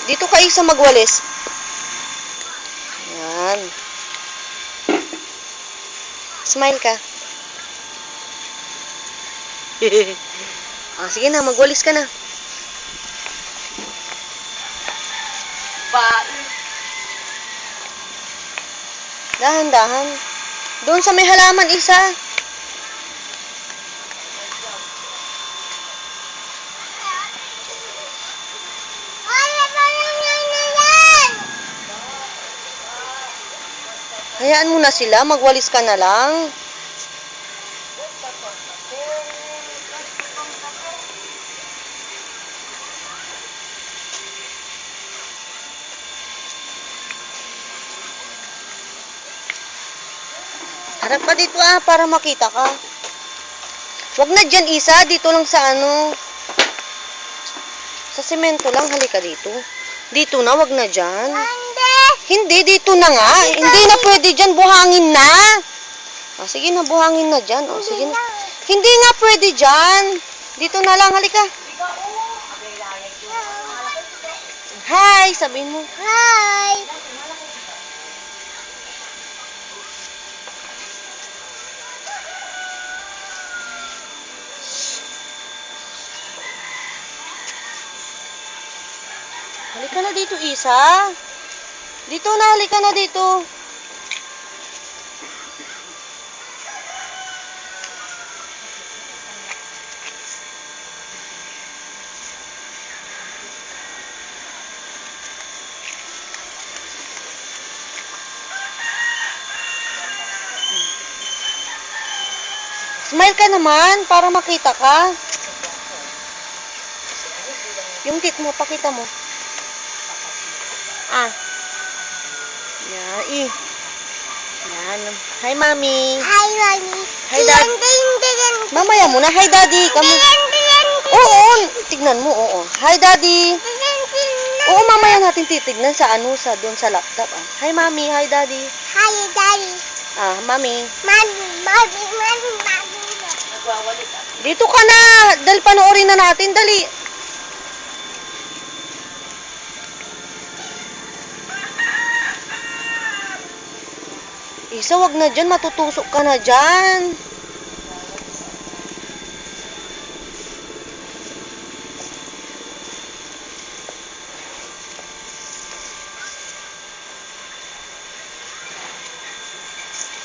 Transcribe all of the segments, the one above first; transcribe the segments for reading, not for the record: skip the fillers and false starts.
Dito ka isa magwalis. Yan. Smile ka. Sige na, magwalis ka na. Dahan-dahan. Doon sa may halaman isa. Hayaan mo na sila, magwalis ka na lang. Harap ka dito para makita ka. Wag na dyan isa, dito lang sa ano. Sa semento lang, halika dito. Dito na, wag na dyan. Hindi, dito na nga. Hindi na pwede dyan, buhangin na. Sige na, buhangin na dyan. Sige na. Hindi nga pwede dyan. Dito na lang, halika. Hi, sabihin mo. Hi! Halika na dito, Isa. Dito na, halika na dito. Smile ka naman, para makita ka. Yung tit mo, pakita mo. Yan, Yan. Hi, Mami. Hi, Mami. Hi, Dad. Mamaya muna. Hi, Daddy. Oo, tignan mo, oo. Hi, Daddy. Oo, mamaya natin titignan sa doon sa laptop. Hi, Mami. Hi, Daddy. Hi, Daddy. Mami. Mami. Dito ka na. Dahil panoorin na natin. Dali. Isa, wag na dyan. Matutusok ka na dyan.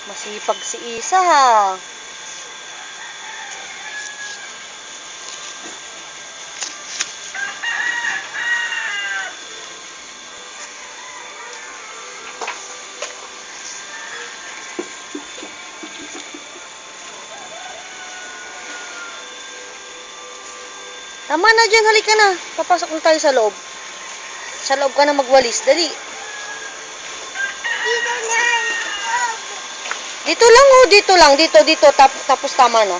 Masipag si Isa, ha. Tama na dyan, halika na. Papasok na tayo sa loob. Sa loob ka na magwalis, dali. Dito lang, dito. Tapos tama na.